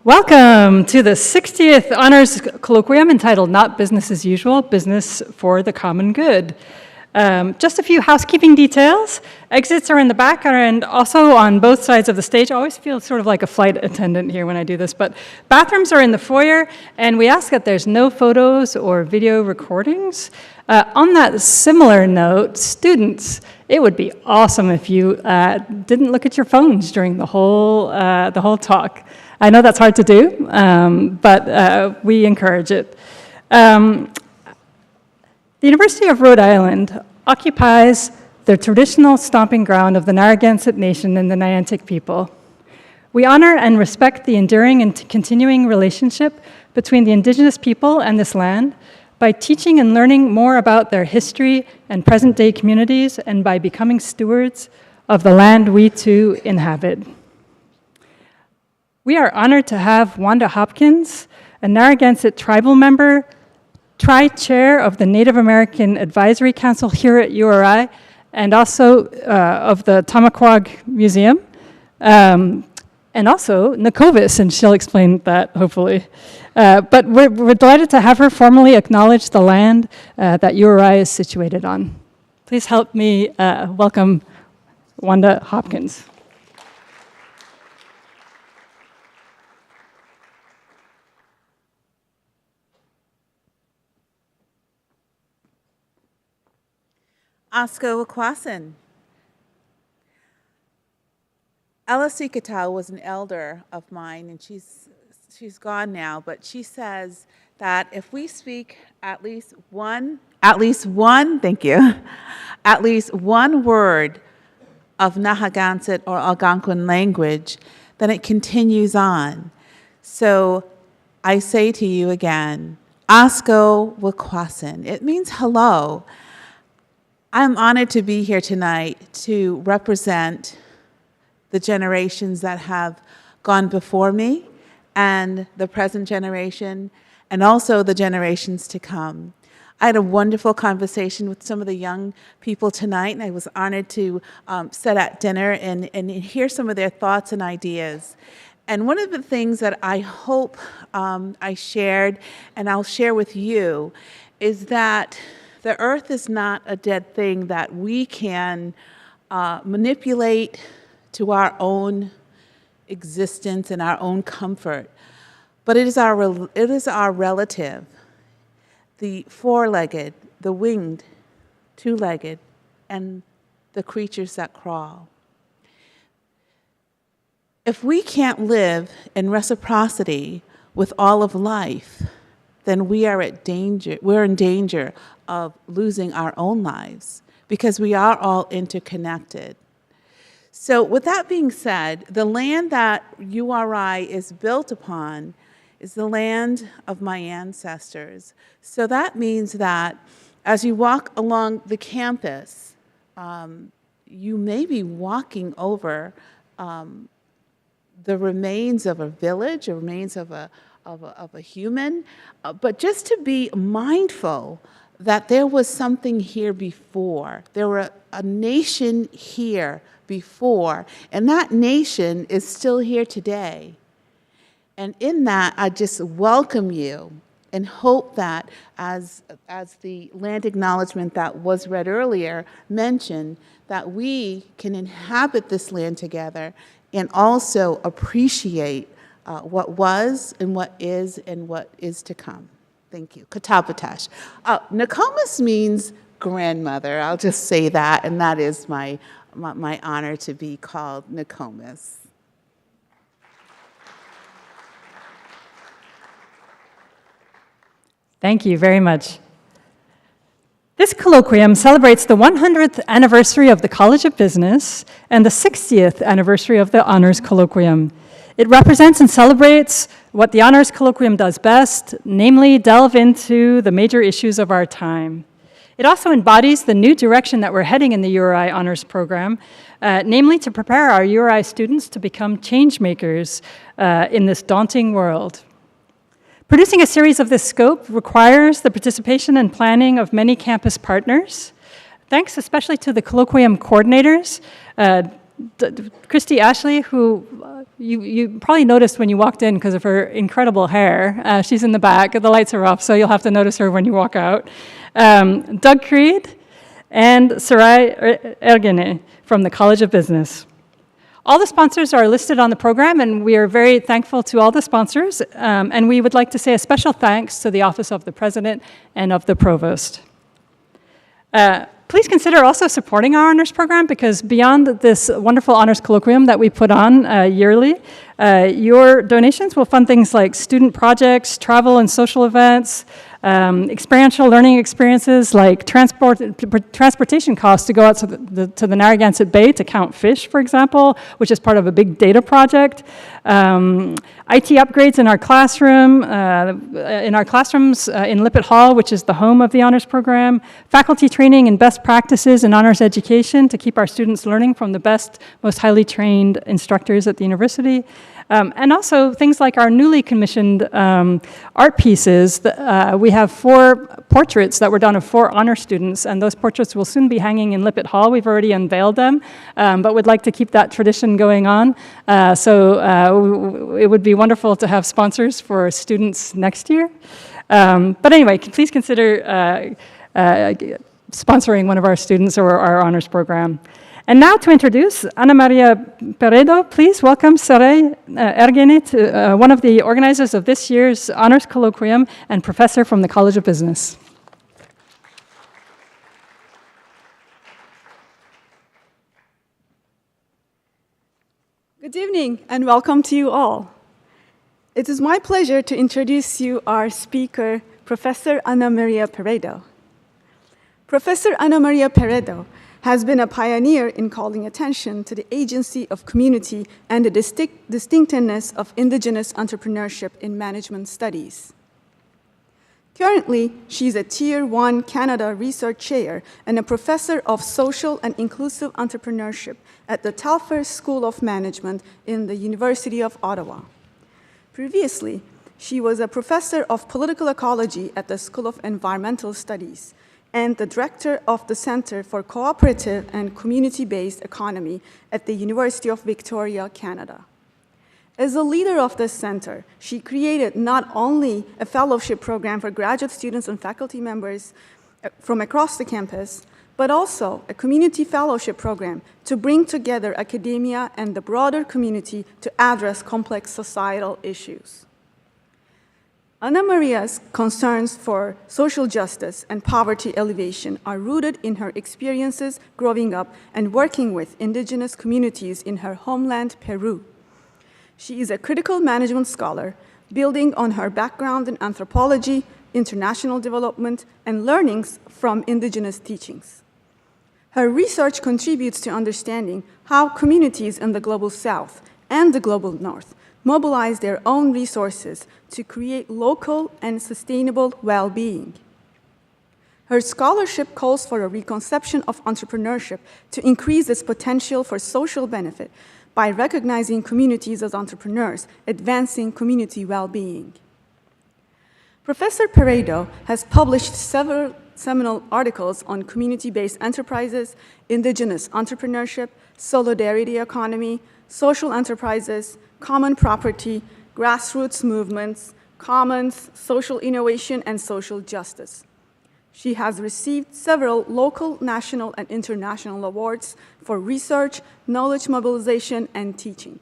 Welcome to the 60th Honors Colloquium entitled Not Business as Usual, Business for the Common Good. Just a few housekeeping details. Exits are in the back and also on both sides of the stage. I always feel sort of like a flight attendant here when I do this, but bathrooms are in the foyer, and we ask that there's no photos or video recordings. On that similar note, students, it would be awesome if you didn't look at your phones during the whole talk. I know that's hard to do, but we encourage it. The University of Rhode Island occupies the traditional stomping ground of the Narragansett Nation and the Niantic people. We honor and respect the enduring and continuing relationship between the Indigenous people and this land by teaching and learning more about their history and present-day communities and by becoming stewards of the land we too inhabit. We are honored to have Wanda Hopkins, a Narragansett tribal member, Tri-Chair of the Native American Advisory Council here at URI, and also of the Tamaquag Museum, and also Nokovis, and she'll explain that, hopefully. But we're delighted to have her formally acknowledge the land that URI is situated on. Please help me welcome Wanda Hopkins. Asko Wakwasan. Ella Sikatau was an elder of mine, and she's gone now, but she says that if we speak at least one word of Nahaganset or Algonquin language, then it continues on. So I say to you again, Asko Wakwasan. It means hello. I'm honored to be here tonight to represent the generations that have gone before me and the present generation and also the generations to come. I had a wonderful conversation with some of the young people tonight, and I was honored to sit at dinner and hear some of their thoughts and ideas. And one of the things that I hope I shared and I'll share with you is that the earth is not a dead thing that we can manipulate to our own existence and our own comfort, but it is our relative, the four-legged, the winged, two-legged, and the creatures that crawl. If we can't live in reciprocity with all of life, then we're in danger of losing our own lives because we are all interconnected. So with that being said, the land that URI is built upon is the land of my ancestors. So that means that as you walk along the campus, you may be walking over the remains of a village, or remains of a human, but just to be mindful that there was something here before. There were a nation here before, and that nation is still here today. And in that, I just welcome you and hope that as the land acknowledgement that was read earlier mentioned, that we can inhabit this land together and also appreciate what was and what is to come. Thank you. Katapatash. Nokomis means grandmother. I'll just say that, and that is my honor to be called Nokomis. Thank you very much. This colloquium celebrates the 100th anniversary of the College of Business and the 60th anniversary of the Honors Colloquium. It represents and celebrates what the Honors Colloquium does best, namely delve into the major issues of our time. It also embodies the new direction that we're heading in the URI Honors Program, namely to prepare our URI students to become change makers in this daunting world. Producing a series of this scope requires the participation and planning of many campus partners. Thanks especially to the colloquium coordinators, Christy Ashley, who You probably noticed when you walked in because of her incredible hair. She's in the back. The lights are off, so you'll have to notice her when you walk out. Doug Creed and Sarai Ergene from the College of Business. All the sponsors are listed on the program, and we are very thankful to all the sponsors. And we would like to say a special thanks to the Office of the President and of the Provost. Please consider also supporting our honors program, because beyond this wonderful honors colloquium that we put on yearly, your donations will fund things like student projects, travel and social events, experiential learning experiences like transportation costs to go out to the Narragansett Bay to count fish, for example, which is part of a big data project. IT upgrades in our classroom, in our classrooms in Lippett Hall, which is the home of the honors program. Faculty training and best practices in honors education to keep our students learning from the best, most highly trained instructors at the university. And also things like our newly commissioned art pieces. We have 4 portraits that were done of 4 honor students, and those portraits will soon be hanging in Lippett Hall. We've already unveiled them, but would like to keep that tradition going on. So it would be wonderful to have sponsors for students next year. But anyway, please consider sponsoring one of our students or our honors program. And now to introduce Ana Maria Peredo, please welcome Sarai Ergene, one of the organizers of this year's Honors Colloquium and professor from the College of Business. Good evening and welcome to you all. It is my pleasure to introduce you our speaker, Professor Ana Maria Peredo. Professor Ana Maria Peredo has been a pioneer in calling attention to the agency of community and the distinctiveness of indigenous entrepreneurship in management studies. Currently, she's a Tier 1 Canada Research Chair and a Professor of Social and Inclusive Entrepreneurship at the Telfer School of Management in the University of Ottawa. Previously, she was a Professor of Political Ecology at the School of Environmental Studies and the Director of the Center for Co-operative and Community-Based Economy at the University of Victoria, Canada. As a leader of this center, she created not only a fellowship program for graduate students and faculty members from across the campus, but also a community fellowship program to bring together academia and the broader community to address complex societal issues. Ana Maria's concerns for social justice and poverty alleviation are rooted in her experiences growing up and working with indigenous communities in her homeland, Peru. She is a critical management scholar, building on her background in anthropology, international development, and learnings from indigenous teachings. Her research contributes to understanding how communities in the Global South and the Global North mobilize their own resources to create local and sustainable well-being. Her scholarship calls for a reconception of entrepreneurship to increase its potential for social benefit by recognizing communities as entrepreneurs, advancing community well-being. Professor Peredo has published several seminal articles on community-based enterprises, indigenous entrepreneurship, solidarity economy, social enterprises, common property, grassroots movements, commons, social innovation, and social justice. She has received several local, national, and international awards for research, knowledge mobilization, and teaching.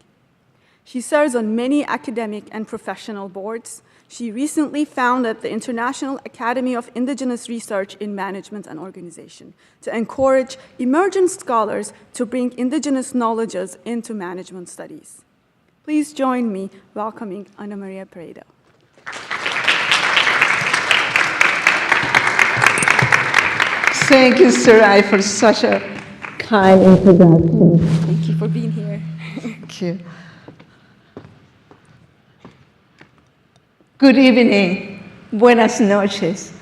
She serves on many academic and professional boards. She recently founded the International Academy of Indigenous Research in Management and Organization to encourage emerging scholars to bring indigenous knowledges into management studies. Please join me welcoming Ana Maria Peredo. Thank you, Sarai, for such a kind introduction. Thank you for being here. Thank you. Good evening. Buenas noches.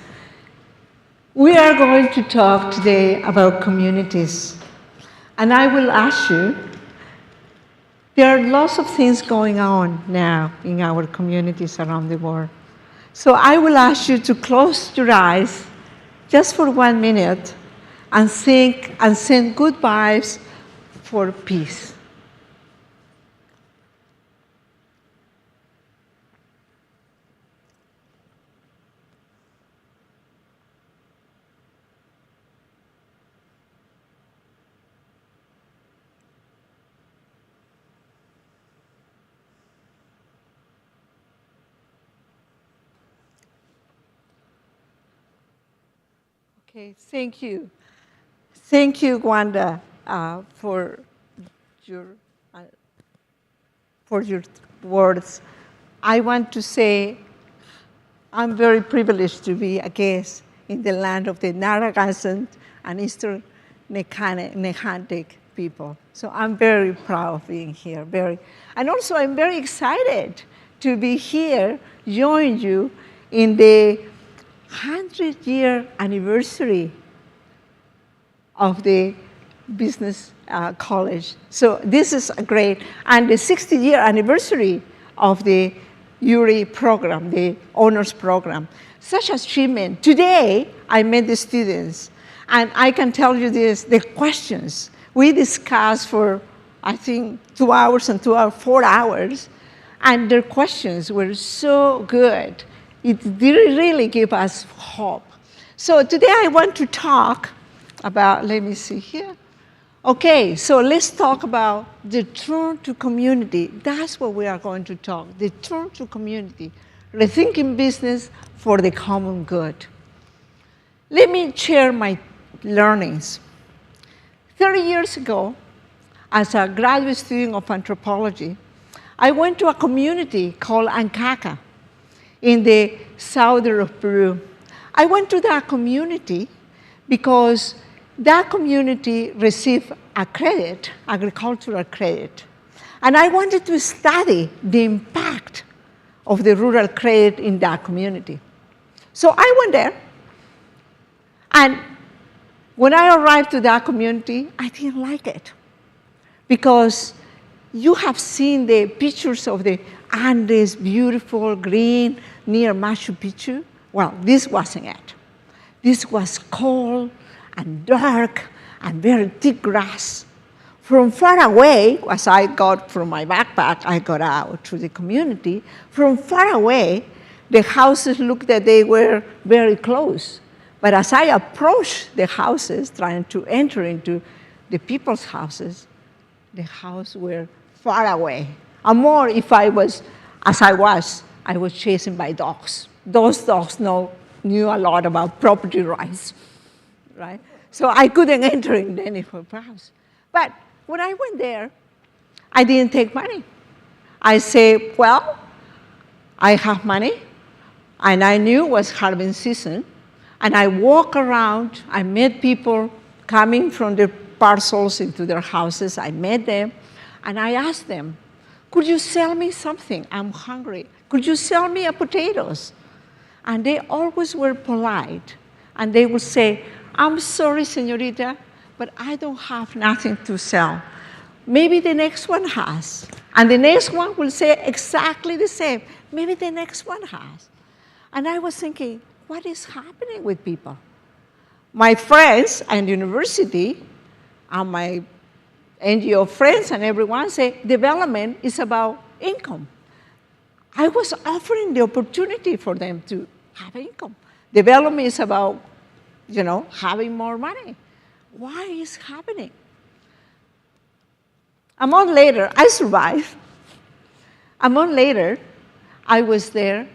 We are going to talk today about communities. And I will ask you, there are lots of things going on now in our communities around the world. So I will ask you to close your eyes just for 1 minute and think and send good vibes for peace. Okay, thank you. Thank you, Wanda, for your uh, for your words. I want to say I'm very privileged to be a guest in the land of the Narragansett and Eastern Nechantic people. So I'm very proud of being here. And also I'm very excited to be here, join you in the 100-year anniversary of the business college. So this is a great, and the 60-year anniversary of the URI program, the honors program. Such achievement. Today, I met the students, and I can tell you this, the questions we discussed for, I think, 2 hours and 4 hours, and their questions were so good. It really gave us hope. So today I want to talk about, let me see here. Okay, so let's talk about the turn to community. That's what we are going to talk, the turn to community, rethinking business for the common good. Let me share my learnings. 30 years ago, as a graduate student of anthropology, I went to a community called Ancaca in the southern of Peru. I went to that community because that community received a credit, agricultural credit. And I wanted to study the impact of the rural credit in that community. So I went there, and when I arrived to that community, I didn't like it. Because you have seen the pictures of the Andes, beautiful, green, near Machu Picchu. Well, this wasn't it. This was cold and dark and very thick grass. From far away, as I got from my backpack, I got out to the community. From far away, the houses looked that they were very close. But as I approached the houses, trying to enter into the people's houses, the houses were far away. And more if I was, as I was chased by dogs. Those dogs knew a lot about property rights, right? So I couldn't enter in any house. But when I went there, I didn't take money. I said, well, I have money, and I knew it was harvest season, and I walked around, I met people coming from their parcels into their houses, I met them, and I asked them, could you sell me something? I'm hungry. Could you sell me potatoes? And they always were polite, and they would say, I'm sorry, señorita, but I don't have nothing to sell. Maybe the next one has. And the next one will say exactly the same. Maybe the next one has. And I was thinking, what is happening with people? My friends and university and my NGO friends and everyone say development is about income. I was offering the opportunity for them to have income. Development is about, having more money. Why is happening? A month later, I survived. A month later, I was there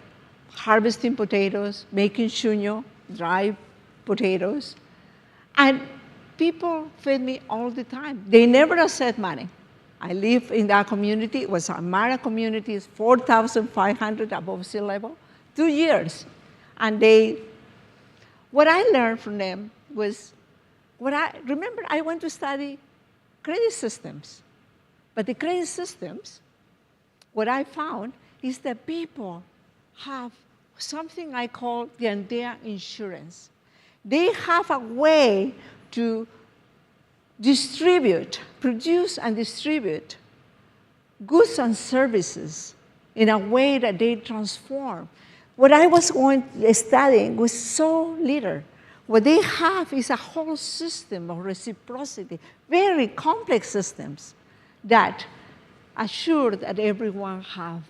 harvesting potatoes, making chuño, dry potatoes, and people fed me all the time. They never accept money. I live in that community. It was a Mara community. It's 4,500 above sea level, 2 years. And what I learned from them was, remember I went to study credit systems. But the credit systems, what I found is that people have something I call the Andea insurance. They have a way to produce and distribute goods and services in a way that they transform. What I was studying was so little. What they have is a whole system of reciprocity, very complex systems that assure that everyone have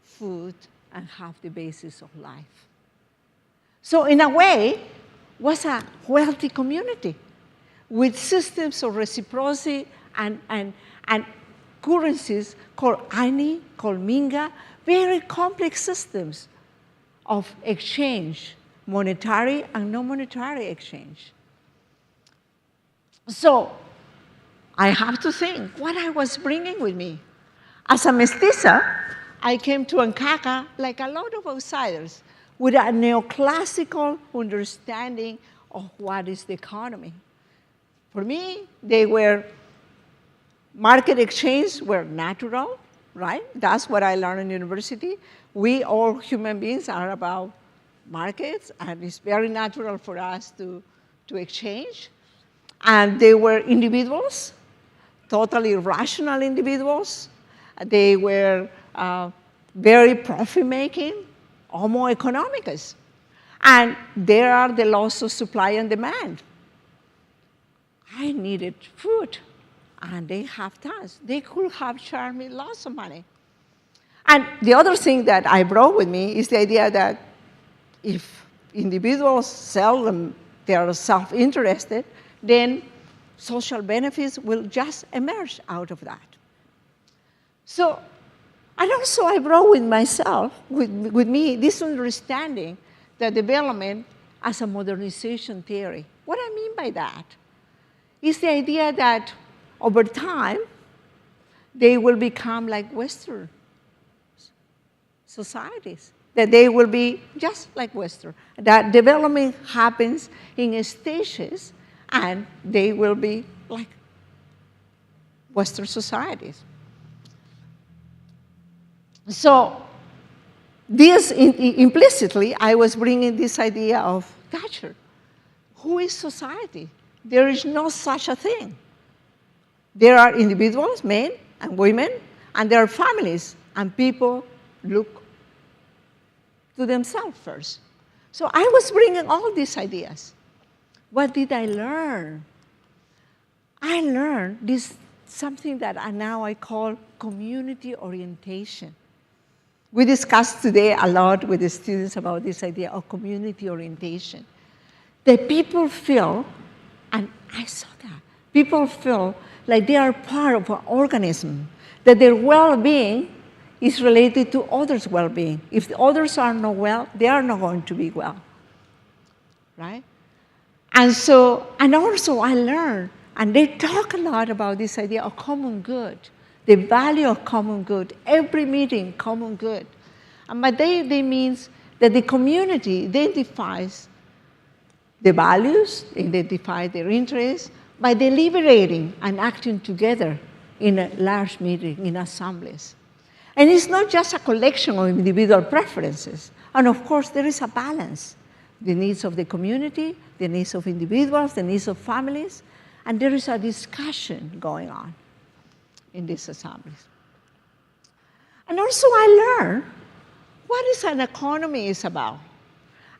food and have the basis of life. So in a way, was a wealthy community with systems of reciprocity and currencies called Ani, called Minga, very complex systems of exchange monetary and non-monetary exchange. So I have to think what I was bringing with me. As a mestiza, I came to Ancaca like a lot of outsiders with a neoclassical understanding of what is the economy. For me, they were market exchange were natural, right? That's what I learned in university. We all human beings are about markets, and it's very natural for us to exchange. And they were individuals, totally rational individuals. They were very profit-making, homo economicus. And there are the laws of supply and demand. I needed food, and they have tons. They could have charged me lots of money. And the other thing that I brought with me is the idea that if individuals sell them, they are self-interested, then social benefits will just emerge out of that. So, and also I brought with myself, with me, this understanding that development as a modernization theory. What I mean by that is the idea that over time, they will become like Western societies, that they will be just like Western, that development happens in stages, and they will be like Western societies. So this, implicitly, I was bringing this idea of Thatcher. Who is society? There is no such a thing. There are individuals, men and women, and there are families, and people look to themselves first. So I was bringing all these ideas. What did I learn? I learned this, something that now I call community orientation. We discussed today a lot with the students about this idea of community orientation. That people feel, and I saw that, people feel like they are part of an organism, that their well-being is related to others' well-being. If the others are not well, they are not going to be well, right? And so, and also I learned, and they talk a lot about this idea of common good, the value of common good, every meeting, common good. And by they means that the community identifies the values, identify their interests, by deliberating and acting together in a large meeting, in assemblies. And it's not just a collection of individual preferences. And of course, there is a balance. The needs of the community, the needs of individuals, the needs of families, and there is a discussion going on in these assemblies. And also I learned what is an economy is about.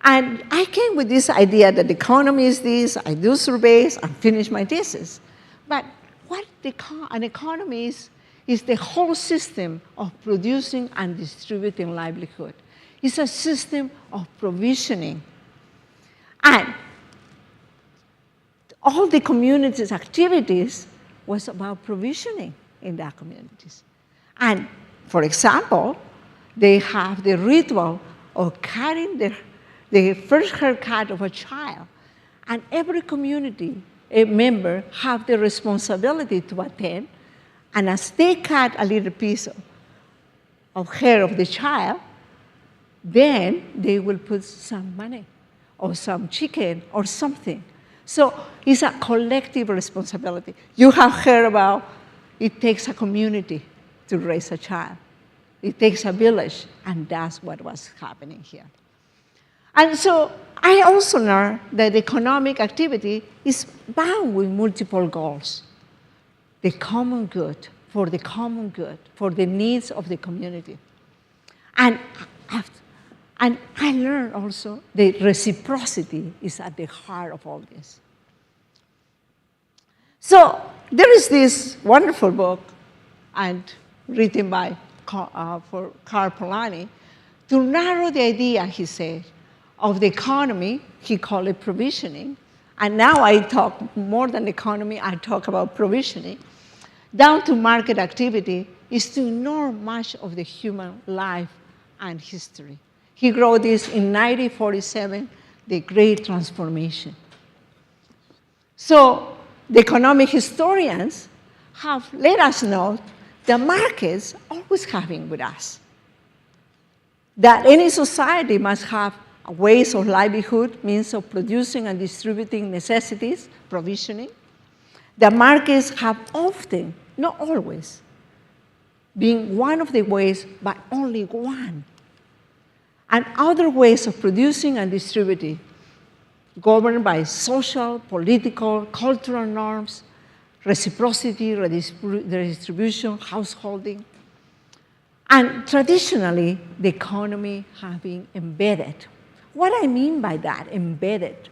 And I came with this idea that the economy is this, I do surveys, I finish my thesis. But what an economy is the whole system of producing and distributing livelihood. It's a system of provisioning. And all the community's activities was about provisioning in their communities. And for example, they have the ritual of cutting the first haircut of a child. And every community member have the responsibility to attend. And as they cut a little piece of hair of the child, then they will put some money or some chicken or something. So it's a collective responsibility. You have heard about it takes a community to raise a child. It takes a village, and that's what was happening here. And so I also learned that economic activity is bound with multiple goals. The common good, for the needs of the community. And I learned also that reciprocity is at the heart of all this. So there is this wonderful book, and written by Carl Polanyi, to narrow the idea, he said, of the economy. He called it provisioning. And now I talk more than economy, I talk about provisioning. Down to market activity is to ignore much of the human life and history. He wrote this in 1947 the great transformation. So the economic historians have let us know that markets always have been with us. That any society must have ways of livelihood, means of producing and distributing necessities, provisioning. The markets have often, not always, been one of the ways, but only one. And other ways of producing and distributing, governed by social, political, cultural norms, reciprocity, redistribution, householding. And traditionally, the economy has been embedded. What I mean by that, embedded?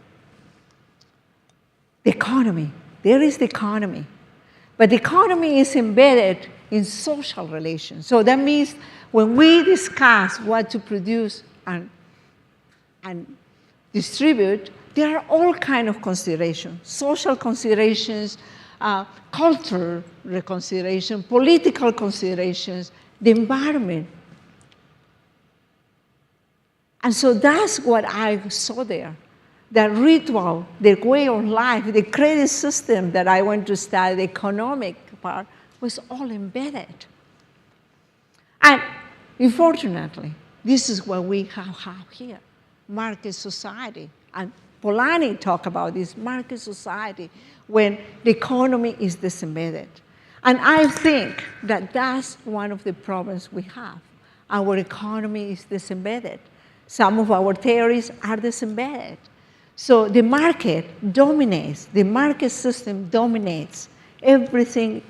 The economy, there is the economy. But the economy is embedded in social relations. So that means when we discuss what to produce and distribute, there are all kinds of considerations, social considerations, cultural considerations, political considerations, the environment. And so that's what I saw there. The ritual, the way of life, the credit system that I went to study, the economic part, was all embedded. And unfortunately, this is what we have here, market society. And Polanyi talked about this market society when the economy is disembedded. And I think that that's one of the problems we have. Our economy is disembedded. Some of our theories are disembedded. So the market dominates, the market system dominates. Everything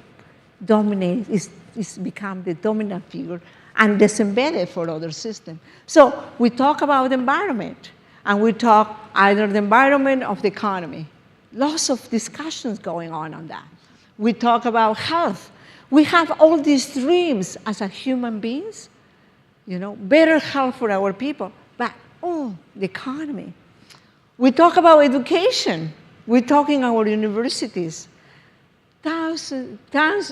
dominates, is become the dominant figure and disembedded for other systems. So we talk about the environment, and we talk either the environment or the economy. Lots of discussions going on that. We talk about health. We have all these dreams as a human beings, better health for our people, but the economy. We talk about education. We're talking our universities. Sometimes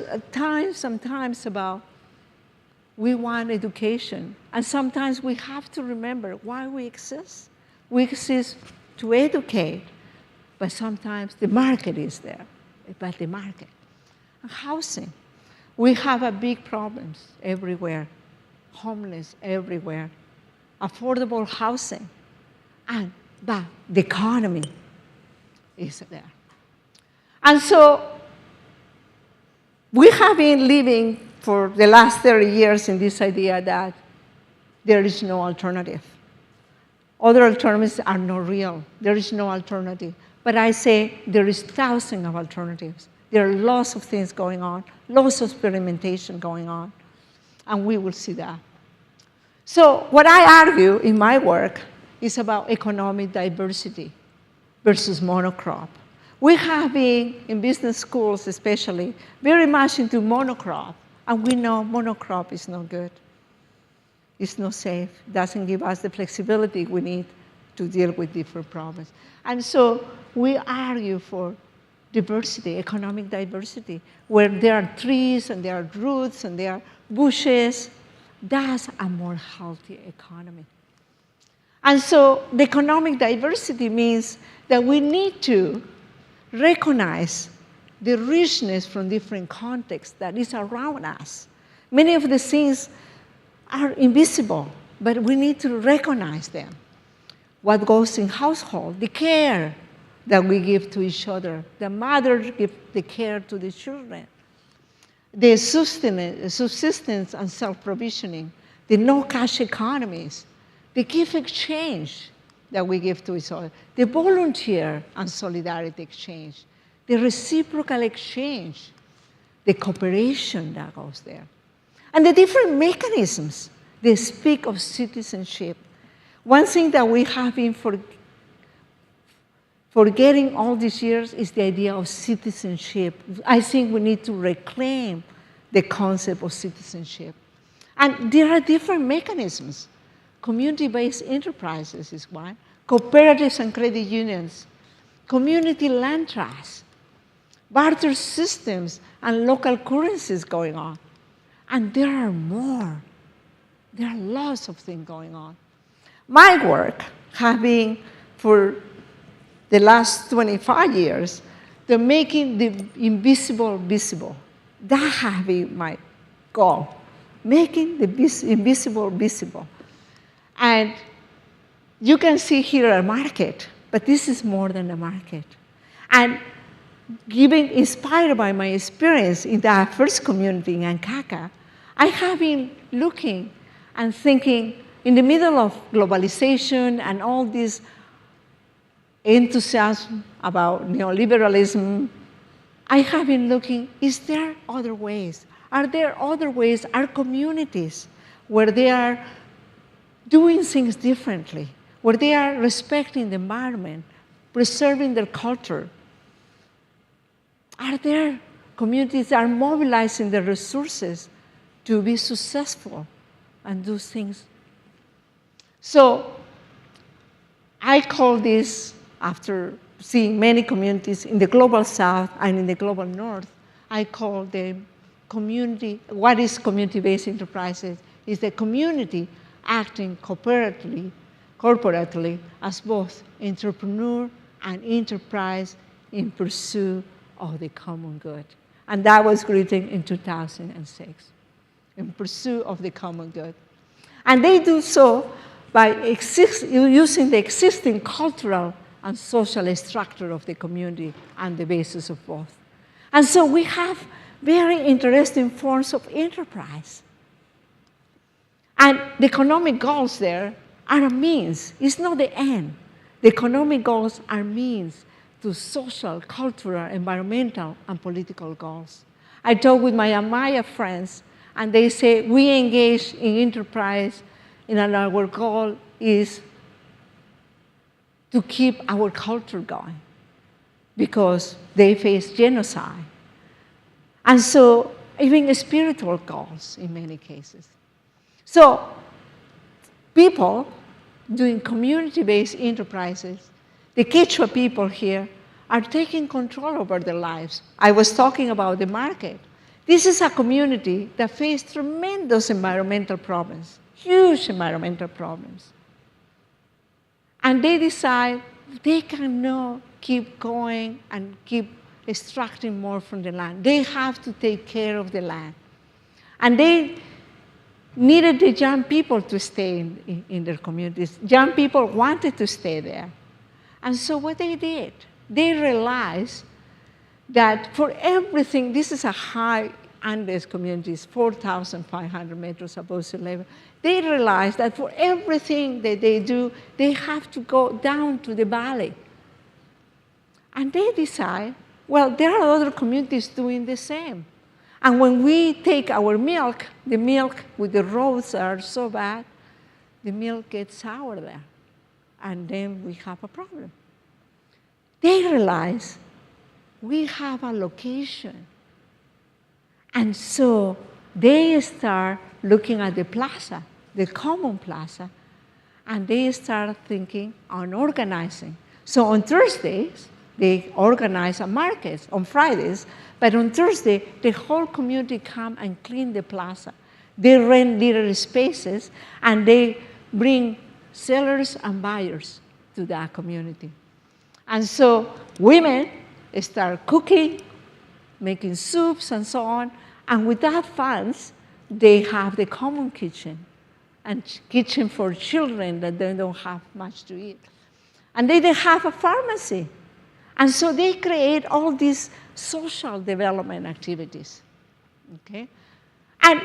about we want education. And sometimes we have to remember why we exist. We exist to educate, but sometimes the market is there. But the market. And housing. We have a big problems everywhere. Homeless everywhere. Affordable housing. But the economy is there. And so we have been living for the last 30 years in this idea that there is no alternative. Other alternatives are not real. There is no alternative. But I say there is thousands of alternatives. There are lots of things going on, lots of experimentation going on, and we will see that. So what I argue in my work is about economic diversity versus monocrop. We have been, in business schools especially, very much into monocrop, and we know monocrop is not good. It's not safe, doesn't give us the flexibility we need to deal with different problems. And so we argue for diversity, economic diversity, where there are trees and there are roots and there are bushes. That's a more healthy economy. And so the economic diversity means that we need to recognize the richness from different contexts that is around us. Many of the things are invisible, but we need to recognize them. What goes in household, the care that we give to each other. The mother gives the care to the children. The subsistence and self-provisioning, the no-cash economies, the gift exchange that we give to each other, the volunteer and solidarity exchange, the reciprocal exchange, the cooperation that goes there, and the different mechanisms they speak of citizenship. One thing that we have been forgetting all these years is the idea of citizenship. I think we need to reclaim the concept of citizenship. And there are different mechanisms. Community-based enterprises is one. Cooperatives and credit unions. Community land trusts. Barter systems and local currencies going on. And there are more. There are lots of things going on. My work has been for the last 25 years, they're making the invisible visible. That has been my goal, making the invisible visible. And you can see here a market, but this is more than a market. And inspired by my experience in that first community in Ankaka, I have been looking and thinking in the middle of globalization and all this enthusiasm about neoliberalism, I have been looking, is there other ways? Are there other ways, are communities where they are doing things differently, where they are respecting the environment, preserving their culture? Are there communities that are mobilizing their resources to be successful and do things? So I call this, after seeing many communities in the global south and in the global north, I call them community. What is community-based enterprises? Is the community acting corporately as both entrepreneur and enterprise in pursuit of the common good. And that was written in 2006, in pursuit of the common good. And they do so by using the existing cultural and social structure of the community and the basis of both. And so we have very interesting forms of enterprise. And the economic goals there are a means. It's not the end. The economic goals are means to social, cultural, environmental, and political goals. I talk with my Amaya friends, and they say, we engage in enterprise, and our goal is to keep our culture going, because they face genocide. And so, even spiritual goals in many cases. So, people doing community-based enterprises, the Quechua people here, are taking control over their lives. I was talking about the market. This is a community that faced tremendous environmental problems, huge environmental problems. And they decide they cannot keep going and keep extracting more from the land. They have to take care of the land. And they needed the young people to stay in their communities. Young people wanted to stay there. And so what they did, they realized that for everything, this is a high Andes community, 4,500 meters above sea level. They realized that for everything that they do, they have to go down to the valley. And they decide, well, there are other communities doing the same. And when we take our milk, the milk with the roads are so bad, the milk gets sour there. And then we have a problem. They realize we have a location. And so they start looking at the plaza, the common plaza, and they start thinking on organizing. So on Thursdays, they organize a market. On Fridays, but on Thursday, the whole community come and clean the plaza. They rent little spaces, and they bring sellers and buyers to that community. And so women start cooking, making soups and so on, and with that funds, they have the common kitchen, and kitchen for children that they don't have much to eat. And they have a pharmacy. And so they create all these social development activities, okay? And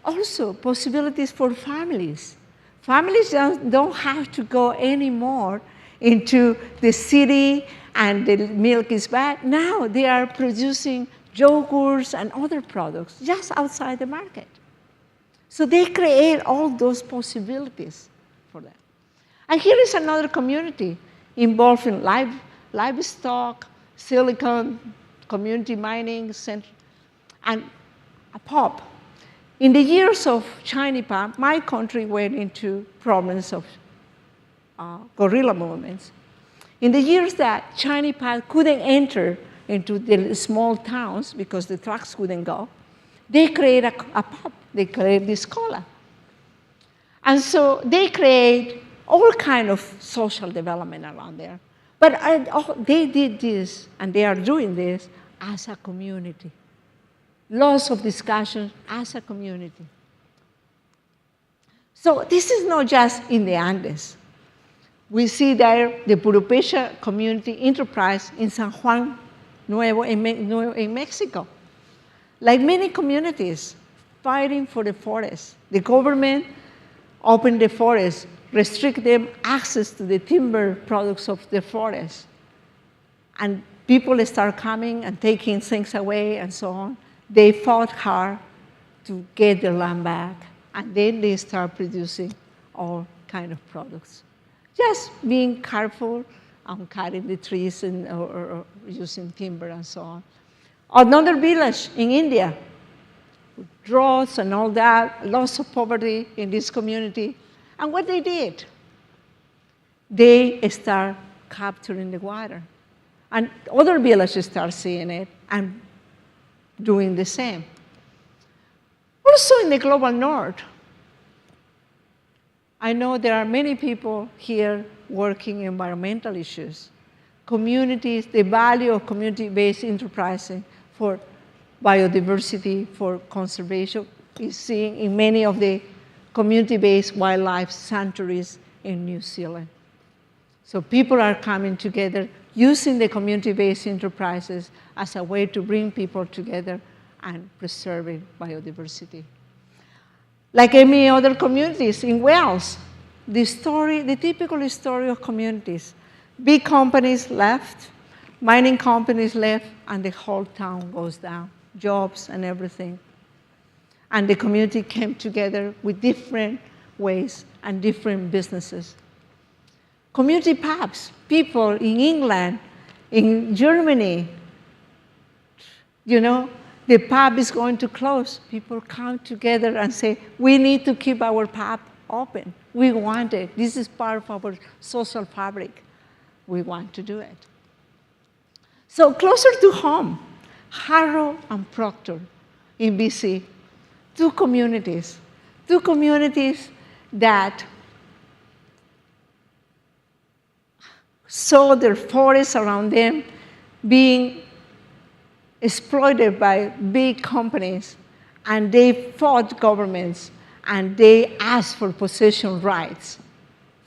also possibilities for families. Families don't have to go anymore into the city and the milk is bad. Now they are producing yogurts and other products just outside the market. So they create all those possibilities for them. And here is another community involved in livestock, silicon, community mining, and a pop. In the years of Chinipa, my country went into problems of guerrilla movements. In the years that Chinipa couldn't enter into the small towns because the trucks couldn't go, they created a pop. They created this cola. And so they create all kind of social development around there. But they did this, and they are doing this as a community. Lots of discussions as a community. So this is not just in the Andes. We see there the Purupecha Community Enterprise in San Juan Nuevo in Mexico. Like many communities fighting for the forest, the government opened the forest, restrict them access to the timber products of the forest. And people start coming and taking things away and so on. They fought hard to get their land back, and then they start producing all kind of products. Just being careful on cutting the trees and, or using timber and so on. Another village in India, droughts and all that, lots of poverty in this community. And what they did, they start capturing the water. And other villages start seeing it and doing the same. Also in the global north, I know there are many people here working environmental issues. Communities, the value of community-based enterprising for biodiversity, for conservation, is seen in many of the community-based wildlife sanctuaries in New Zealand. So people are coming together using the community-based enterprises as a way to bring people together and preserving biodiversity. Like any other communities in Wales, the typical story of communities. Big companies left, mining companies left, and the whole town goes down, jobs and everything. And the community came together with different ways and different businesses. Community pubs, people in England, in Germany, you know, the pub is going to close. People come together and say, we need to keep our pub open. We want it. This is part of our social fabric. We want to do it. So closer to home, Harrow and Proctor in BC, two communities that saw their forests around them being exploited by big companies, and they fought governments, and they asked for possession rights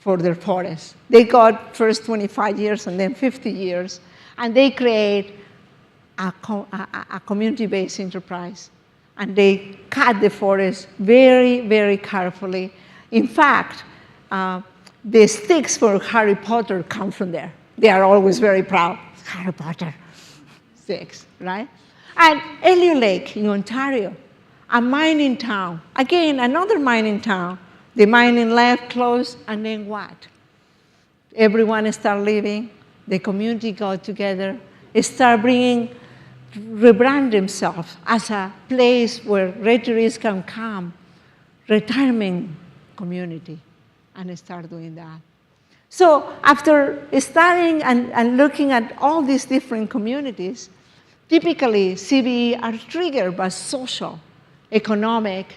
for their forests. They got first 25 years and then 50 years, and they create a community-based enterprise. And they cut the forest very, very carefully. In fact, the sticks for Harry Potter come from there. They are always very proud. Harry Potter sticks, right? And Elliot Lake in Ontario, a mining town. Again, another mining town. The mining left, closed, and then what? Everyone started leaving. The community got together, start rebrand themselves as a place where retirees can come, retirement community, and start doing that. So after studying and looking at all these different communities, typically CBE are triggered by social, economic,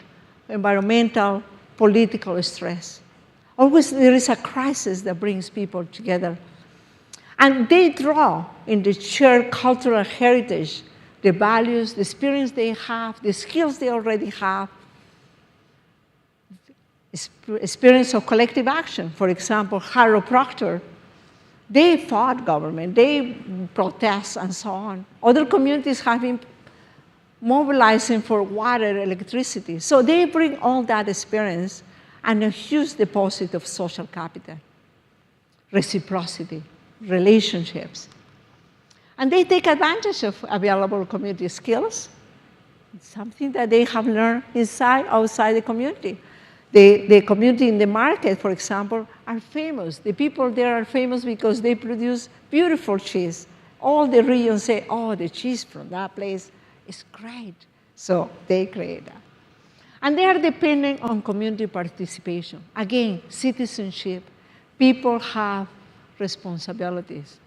environmental, political stress. Always there is a crisis that brings people together. And they draw in the shared cultural heritage, the values, the experience they have, the skills they already have, experience of collective action. For example, Harrow Proctor, they fought government, they protest and so on. Other communities have been mobilizing for water, electricity. So they bring all that experience and a huge deposit of social capital, reciprocity, relationships. And they take advantage of available community skills, something that they have learned inside, outside the community. The community in the market, for example, are famous. The people there are famous because they produce beautiful cheese. All the regions say, oh, the cheese from that place is great. So they create that. And they are dependent on community participation. Again, citizenship. People have responsibilities,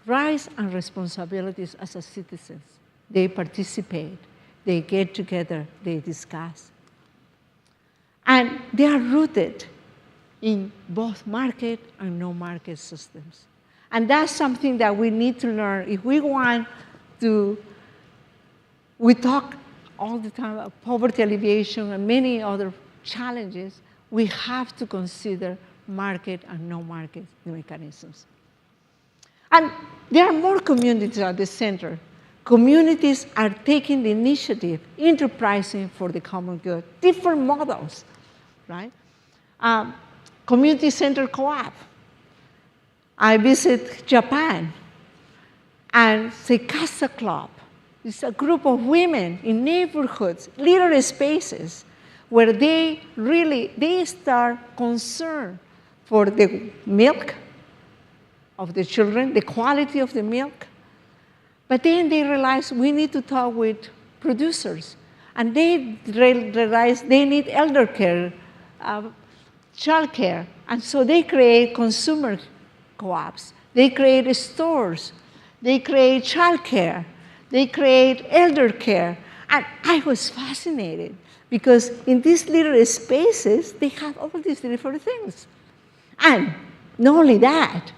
rights and responsibilities as a citizens. They participate, they get together, they discuss. And they are rooted in both market and no-market systems. And that's something that we need to learn if we want to. We talk all the time about poverty alleviation and many other challenges. We have to consider market and no-market mechanisms. And there are more communities at the center. Communities are taking the initiative, enterprising for the common good, different models, right? Community center co-op. I visit Japan, and the Casa Club is a group of women in neighborhoods, little spaces, where they start concerned for the milk of the children, the quality of the milk. But then they realize we need to talk with producers. And they realize they need elder care, child care. And so they create consumer co-ops. They create stores. They create child care. They create elder care. And I was fascinated because in these little spaces, they have all these different things. And not only that,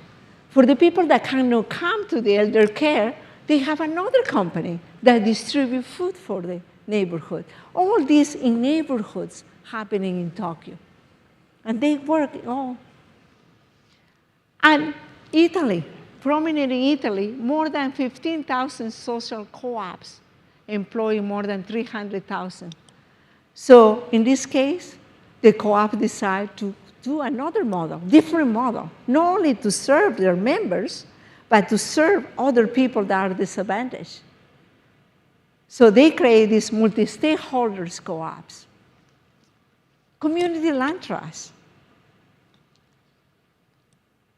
for the people that cannot come to the elder care, they have another company that distributes food for the neighborhood. All these in neighborhoods happening in Tokyo. And they work all. And Italy, prominent in Italy, more than 15,000 social co-ops employing more than 300,000. So in this case, the co-op decide to do another model, different model, not only to serve their members, but to serve other people that are disadvantaged. So they create these multi-stakeholders co-ops. Community land trust.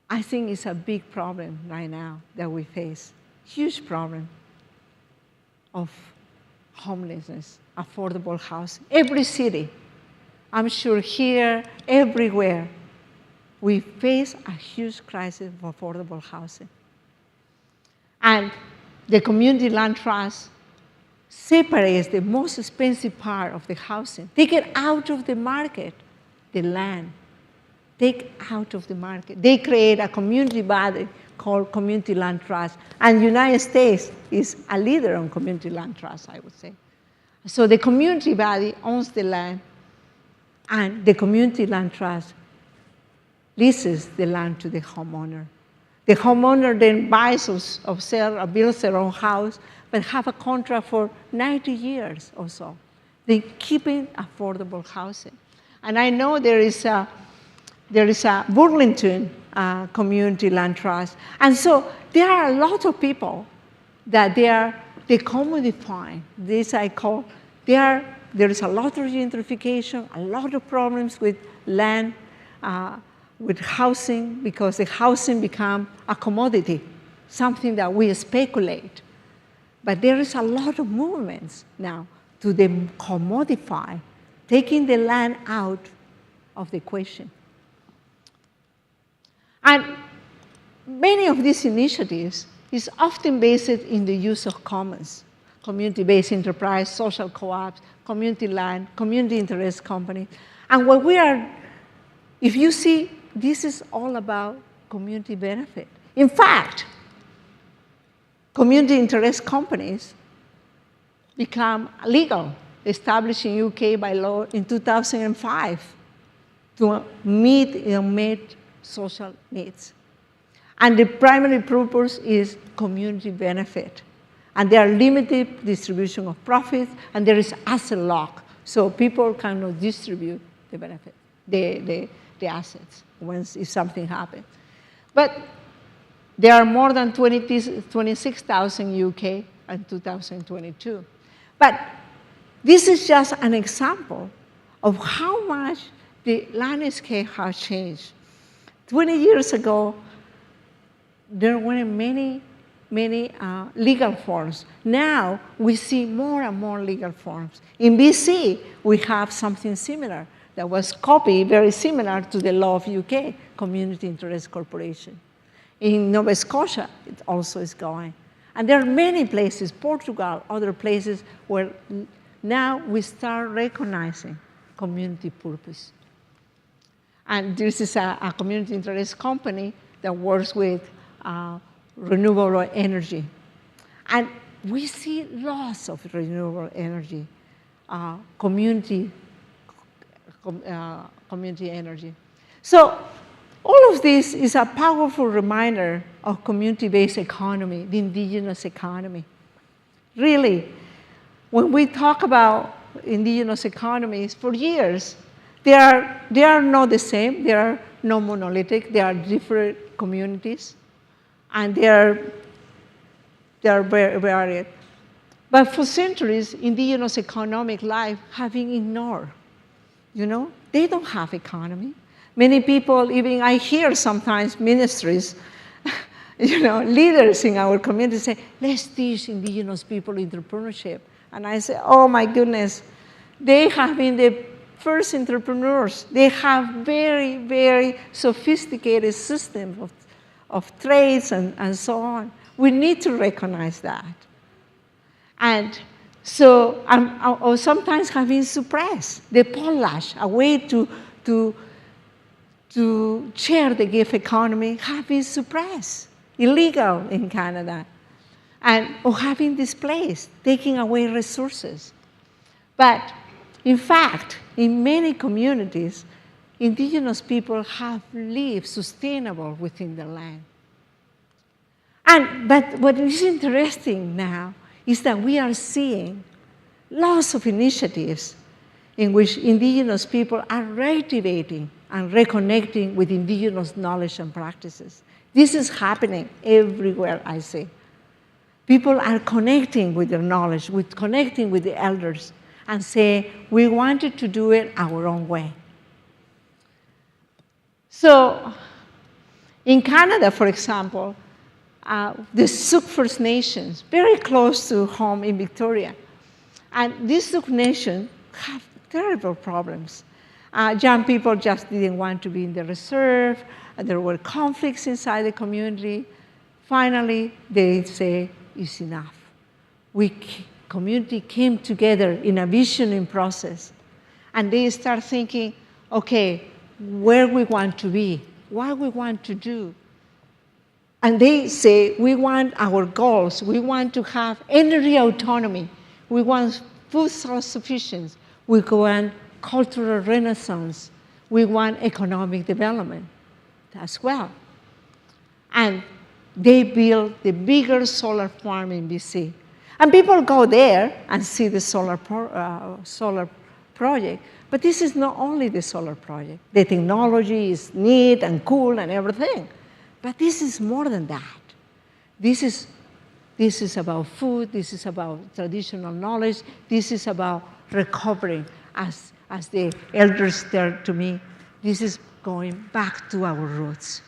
I think it's a big problem right now that we face. Huge problem of homelessness, affordable housing. Every city, I'm sure here, everywhere, we face a huge crisis of affordable housing. And the community land trust separates the most expensive part of the housing. Take it out of the market, the land. Take out of the market. They create a community body called Community Land Trust. And the United States is a leader on community land trust, I would say. So the community body owns the land, and the community land trust leases the land to the homeowner. The homeowner then buys or sells or builds their own house, but have a contract for 90 years or so. They keeping affordable housing. And I know there is a Burlington community land trust. And so there are a lot of people that they commodifying. This I call, there is a lot of gentrification, a lot of problems with land, with housing, because the housing become a commodity, something that we speculate. But there is a lot of movements now to commodify, taking the land out of the equation. And many of these initiatives is often based in the use of commons, community-based enterprise, social co-ops, community land, community interest company. And what we are, if you see, this is all about community benefit. In fact, community interest companies become legal, established in UK by law in 2005 to meet social needs. And the primary purpose is community benefit. And there are limited distribution of profits, and there is asset lock, so people cannot distribute the benefit, the assets if something happens. But there are more than 26,000 UK in 2022. But this is just an example of how much the landscape has changed. 20 years ago, there weren't many legal forms. Now, we see more and more legal forms. In BC, we have something similar that was copied, very similar to the law of UK, Community Interest Corporation. In Nova Scotia, it also is going. And there are many places, Portugal, other places, where now we start recognizing community purpose. And this is a community interest company that works with renewable energy. And we see lots of renewable energy, community energy. So all of this is a powerful reminder of community-based economy, the indigenous economy. Really, when we talk about indigenous economies for years, they are not the same. They are not monolithic. They are different communities, and they are very varied. But for centuries, indigenous economic life have been ignored. They don't have economy. Many people, even I hear sometimes ministries, leaders in our community say, let's teach indigenous people entrepreneurship. And I say, oh my goodness, they have been the first entrepreneurs. They have very, very sophisticated system of trades and so on. We need to recognize that. And so or sometimes have been suppressed. The potlatch, a way to share the gift economy, have been suppressed, illegal in Canada, or have been displaced, taking away resources. But in fact, in many communities, indigenous people have lived sustainable within the land. But what is interesting now is that we are seeing lots of initiatives in which indigenous people are reactivating and reconnecting with indigenous knowledge and practices. This is happening everywhere, I see. People are connecting with their knowledge, connecting with the elders, and say, we wanted to do it our own way. So in Canada, for example, the Sauk First Nations, very close to home in Victoria. And these Sauk Nations have terrible problems. Young people just didn't want to be in the reserve. There were conflicts inside the community. Finally, they say, it's enough. Community came together in a visioning process. And they start thinking, okay, where we want to be, what we want to do. And they say, we want our goals. We want to have energy autonomy. We want food self-sufficiency. We want cultural renaissance. We want economic development as well. And they built the bigger solar farm in BC. And people go there and see the solar project. But this is not only the solar project. The technology is neat and cool and everything. But this is more than that. This is about food. This is about traditional knowledge. This is about recovering, as the elders said to me. This is going back to our roots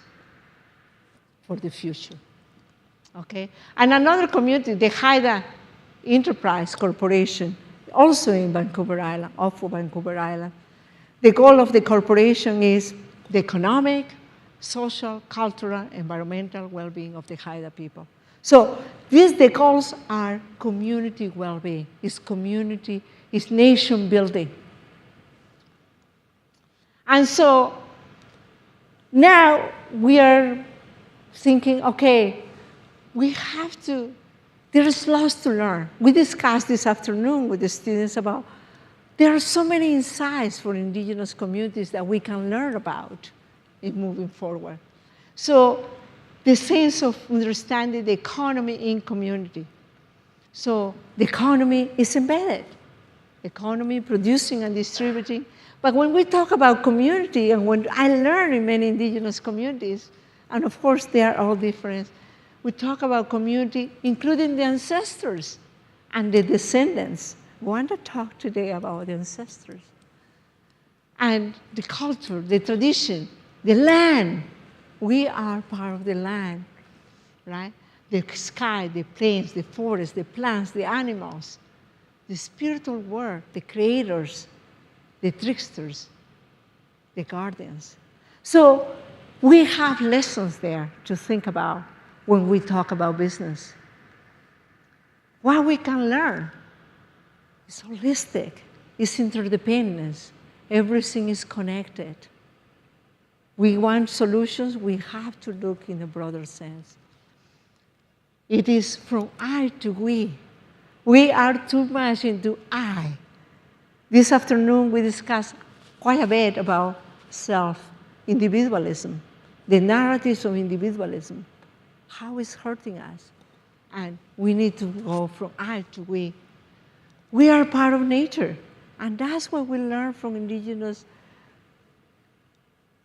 for the future. Okay? And another community, the Haida Enterprise Corporation, also in Vancouver Island, off of Vancouver Island. The goal of the corporation is the economic, social, cultural, environmental well-being of the Haida people. So the goals are community well-being, it's community, it's nation building. And so now we are thinking, okay, we have to, there's lots to learn. We discussed this afternoon with the students about, there are so many insights for indigenous communities that we can learn about in moving forward. So the sense of understanding the economy in community. So the economy is embedded. Economy producing and distributing. But when we talk about community, and when I learn in many indigenous communities, and of course they are all different, we talk about community, including the ancestors and the descendants. We want to talk today about the ancestors. And the culture, the tradition, the land. We are part of the land, right? The sky, the plains, the forests, the plants, the animals, the spiritual world, the creators, the tricksters, the guardians. So we have lessons there to think about when we talk about business. What we can learn is holistic, it's interdependence. Everything is connected. we want solutions, we have to look in a broader sense. It is from I to we. We are too much into I. This afternoon, we discussed quite a bit about self-individualism, the narratives of individualism, how it's hurting us. And we need to go from I to we. We are part of nature, and that's what we learn from indigenous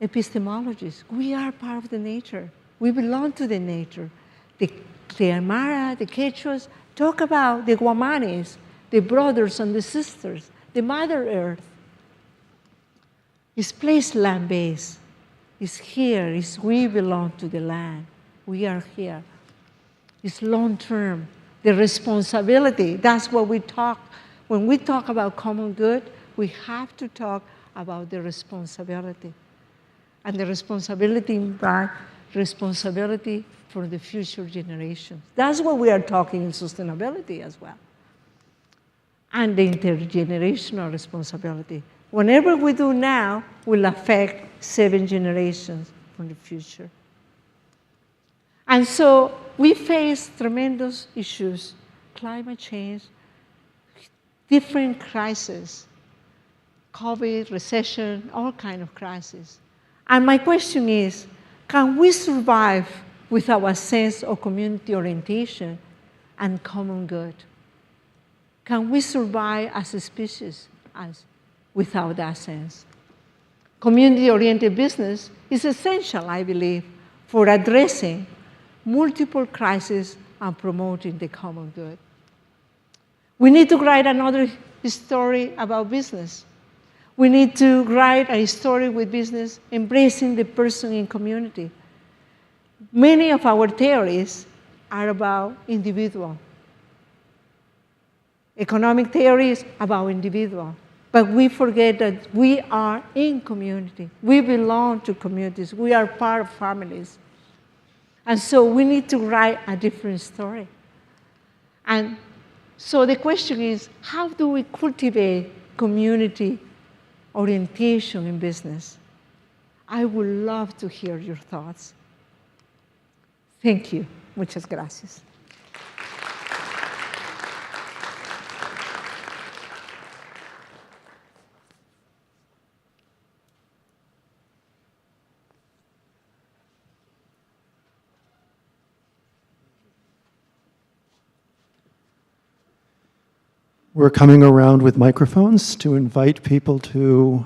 epistemologists. We are part of the nature. We belong to the nature. The Aymara, the Quechuas, talk about the Guamanis, the brothers and the sisters, the Mother Earth. It's place land-based. It's here. It's we belong to the land. We are here. It's long-term. The responsibility, that's what we talk. When we talk about common good, we have to talk about the responsibility. And the responsibility implies responsibility for the future generations. That's what we are talking in sustainability as well. And the intergenerational responsibility. Whatever we do now will affect 7 generations from the future. And so we face tremendous issues, climate change, different crises, COVID, recession, all kinds of crises. And my question is, can we survive with our sense of community orientation and common good? Can we survive as a species without that sense? Community-oriented business is essential, I believe, for addressing multiple crises and promoting the common good. We need to write another story about business. We need to write a story with business embracing the person in community. Many of our theories are about individual. Economic theories about individual. But we forget that we are in community. We belong to communities. We are part of families. And so we need to write a different story. And so the question is, how do we cultivate community orientation in business? I would love to hear your thoughts. Thank you. Muchas gracias. We're coming around with microphones to invite people to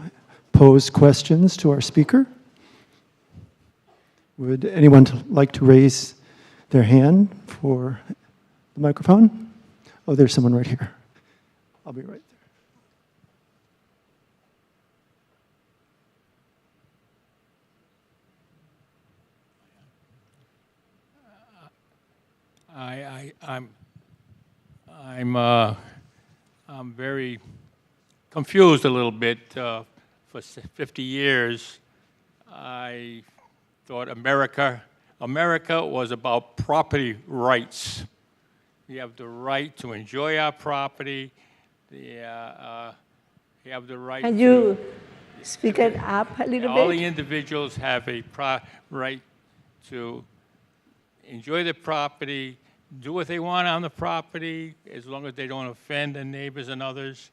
pose questions to our speaker. Would anyone like to raise their hand for the microphone? Oh, there's someone right here. I'll be right there. I'm very confused a little bit. For 50 years, I thought America was about property rights. We have the right to enjoy our property. We have the right. Can you speak it up a little bit? All the individuals have a right to enjoy the property, do what they want on the property, as long as they don't offend their neighbors and others,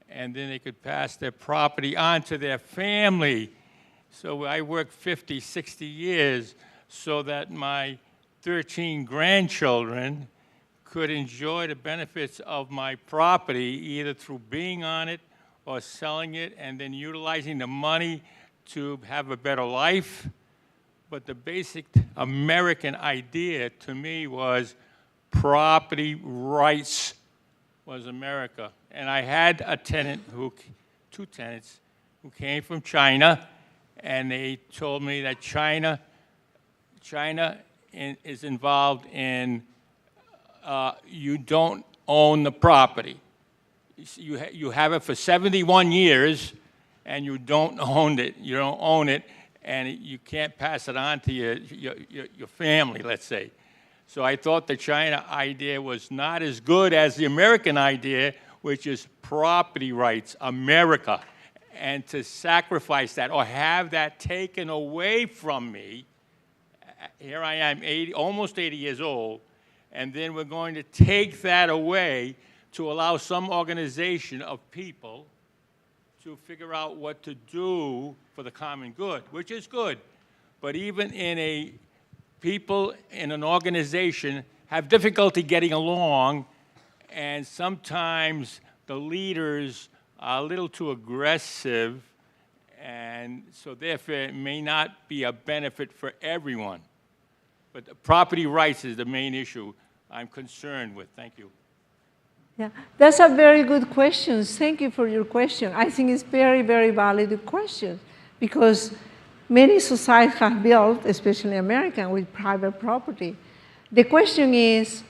and then they could pass their property on to their family. So I worked 50, 60 years so that my 13 grandchildren could enjoy the benefits of my property, either through being on it or selling it and then utilizing the money to have a better life. But the basic American idea to me was property rights was America. And I had a tenant two tenants who came from China, and they told me that China is involved in you don't own the property. You have it for 71 years, and you don't own it. You don't own it, and you can't pass it on to your family, let's say. So I thought the China idea was not as good as the American idea, which is property rights, America. and to sacrifice that or have that taken away from me. Here I am, almost 80 years old, and then we're going to take that away to allow some organization of people to figure out what to do for the common good, which is good. But even people in an organization have difficulty getting along, and sometimes the leaders are a little too aggressive, and so therefore it may not be a benefit for everyone. But the property rights is the main issue I'm concerned with. Thank you. Yeah, that's a very good question. Thank you for your question. I think it's very, very valid question because many societies have built, especially American, with private property. The question is,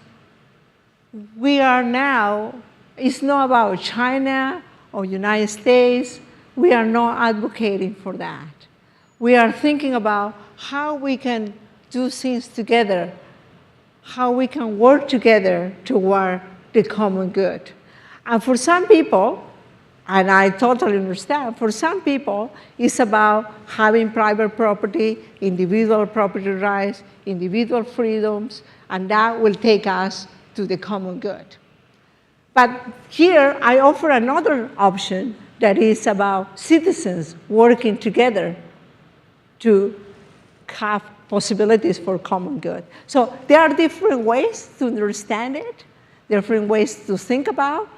we are now, it's not about China or United States. We are not advocating for that. We are thinking about how we can do things together, how we can work together toward the common good. And for some people, and I totally understand, for some people, it's about having private property, individual property rights, individual freedoms, and that will take us to the common good. But here, I offer another option that is about citizens working together to have possibilities for common good. So there are different ways to understand it, different ways to think about,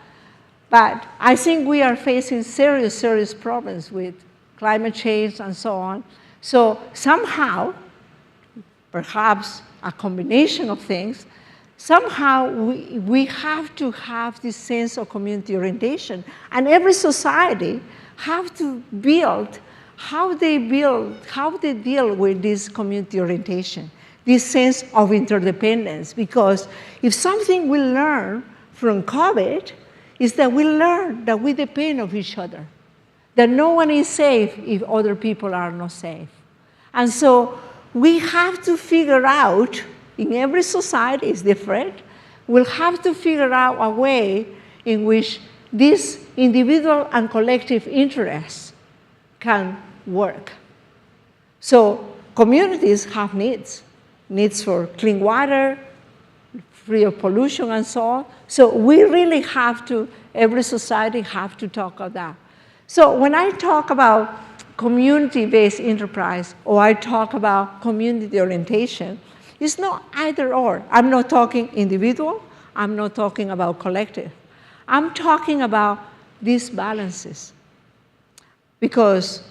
but I think we are facing serious, serious problems with climate change and so on. So somehow, perhaps a combination of things, somehow we have to have this sense of community orientation, and every society have to build how they deal with this community orientation, this sense of interdependence. Because if something we learn from COVID is that we learn that we depend on each other, that no one is safe if other people are not safe. And so we have to figure out, in every society is different, we'll have to figure out a way in which these individual and collective interests can work. So communities have needs for clean water, free of pollution and so on. So we really have to, every society have to talk about that. So when I talk about community-based enterprise or I talk about community orientation, it's not either or. I'm not talking individual, I'm not talking about collective. I'm talking about these balances. Because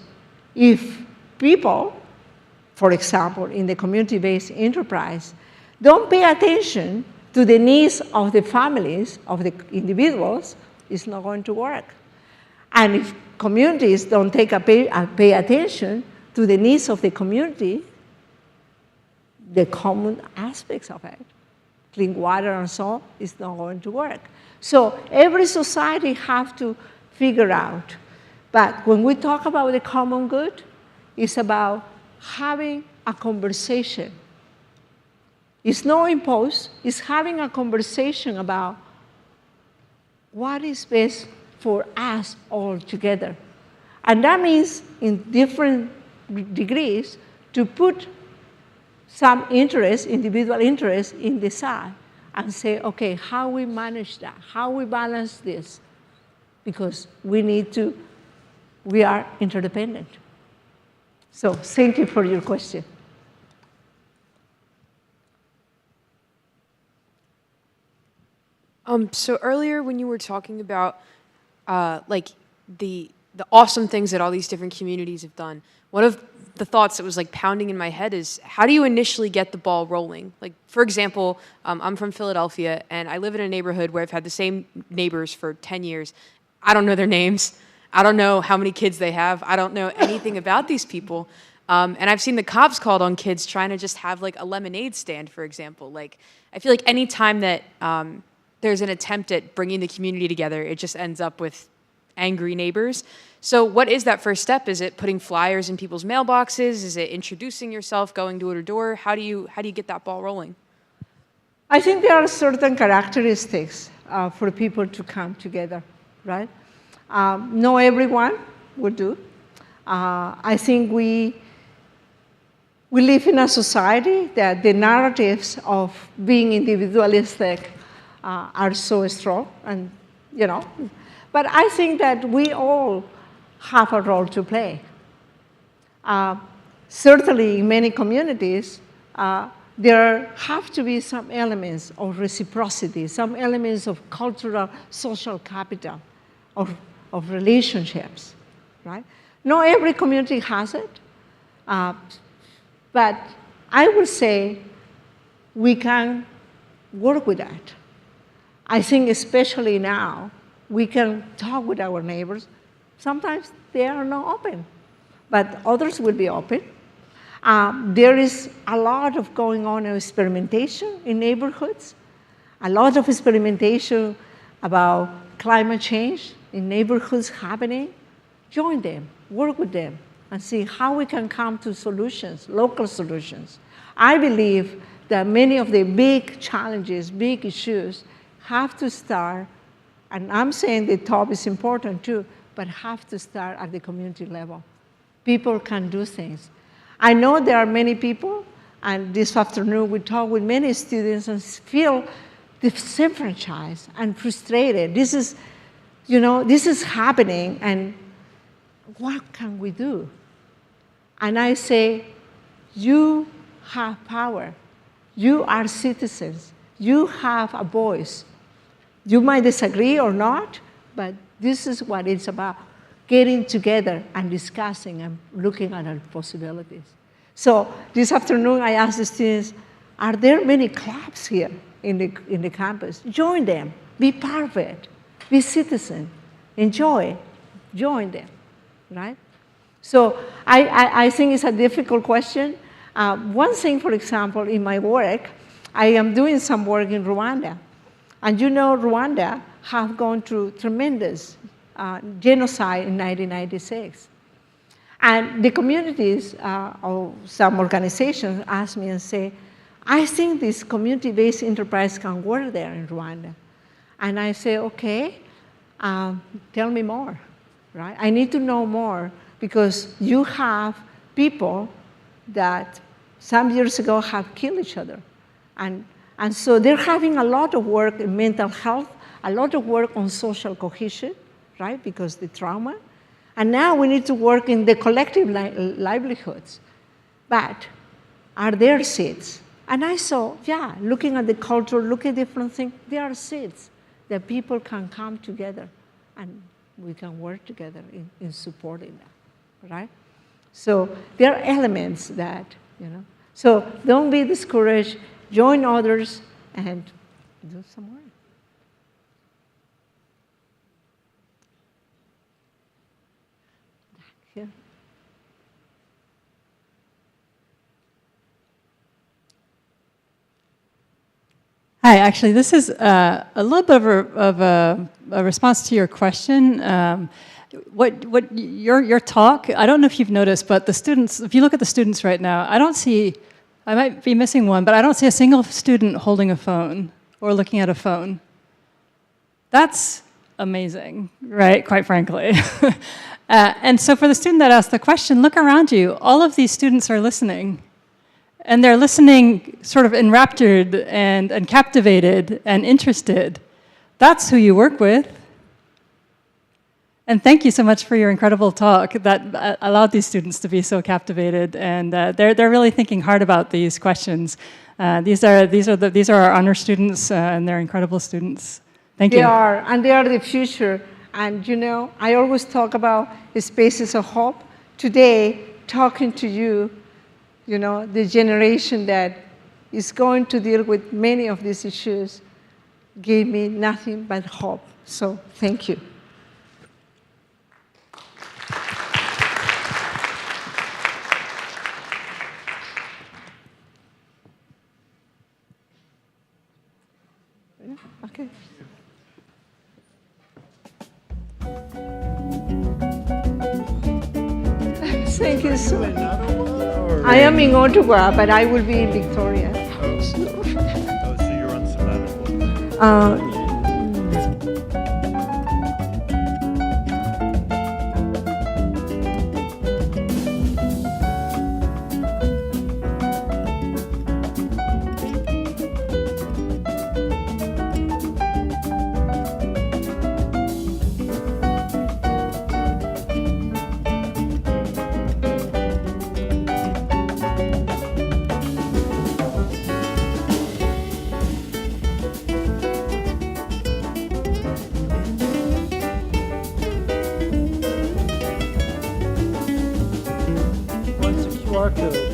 if people, for example, in the community-based enterprise, don't pay attention to the needs of the families, of the individuals, it's not going to work. And if communities don't pay attention to the needs of the community, the common aspects of it, clean water and so on, is not going to work. So every society has to figure out. But when we talk about the common good, it's about having a conversation. It's not imposed, it's having a conversation about what is best for us all together. And that means in different degrees to put some interest, individual interest in the side and say, okay, how we manage that, how we balance this, because we are interdependent. So thank you for your question. So earlier when you were talking about like the awesome things that all these different communities have done, one of the thoughts that was like pounding in my head is, how do you initially get the ball rolling? Like, for example, I'm from Philadelphia and I live in a neighborhood where I've had the same neighbors for 10 years. I don't know their names. I don't know how many kids they have. I don't know anything about these people. And I've seen the cops called on kids trying to just have like a lemonade stand, for example. Like, I feel like any time that there's an attempt at bringing the community together, it just ends up with angry neighbors. So what is that first step? Is it putting flyers in people's mailboxes? Is it introducing yourself, going door to door? How do you get that ball rolling? I think there are certain characteristics for people to come together, right? Not everyone would do. I think we live in a society that the narratives of being individualistic are so strong, and but I think that we all have a role to play. Certainly, in many communities, there have to be some elements of reciprocity, some elements of cultural, social capital, of relationships, right? Not every community has it, but I would say we can work with that. I think especially now, we can talk with our neighbors. Sometimes they are not open, but others will be open. There is a lot of going on in experimentation in neighborhoods, a lot of experimentation about climate change in neighborhoods happening. Join them, work with them, and see how we can come to solutions, local solutions. I believe that many of the big challenges, big issues, have to start, and I'm saying the top is important too, but have to start at the community level. People can do things. I know there are many people, and this afternoon we talk with many students and feel disenfranchised and frustrated. This is happening, and what can we do? And I say, you have power. You are citizens. You have a voice. You might disagree or not, but this is what it's about, getting together and discussing and looking at our possibilities. So this afternoon, I asked the students, are there many clubs here in the campus? Join them. Be part of it. Be citizen. Enjoy. Join them, right? So I think it's a difficult question. One thing, for example, in my work, I am doing some work in Rwanda. And Rwanda have gone through tremendous genocide in 1996. And the communities or some organizations ask me and say, I think this community-based enterprise can work there in Rwanda. And I say, okay, tell me more, right? I need to know more, because you have people that some years ago have killed each other. And so they're having a lot of work in mental health, a lot of work on social cohesion, right, because the trauma. And now we need to work in the collective livelihoods. But are there seeds? And I saw, yeah, looking at the culture, looking at different things, there are seeds that people can come together and we can work together in supporting that, right? So there are elements that, So don't be discouraged, join others, and do some work. Here. Hi, actually, this is a little bit of a response to your question. What your talk, I don't know if you've noticed, but the students, if you look at the students right now, I might be missing one, but I don't see a single student holding a phone or looking at a phone. That's amazing, right, quite frankly. And so for the student that asked the question, look around you. All of these students are listening. And they're listening sort of enraptured and captivated and interested. That's who you work with. And thank you so much for your incredible talk that allowed these students to be so captivated. And they're really thinking hard about these questions. These are our honor students, and they're incredible students. Thank you. They are, and they are the future. And I always talk about the spaces of hope. Today, talking to you, the generation that is going to deal with many of these issues gave me nothing but hope. So thank you. Okay. Thank you so much. I am in Ottawa, but I will be in Victoria. So you're on sabbatical? talk to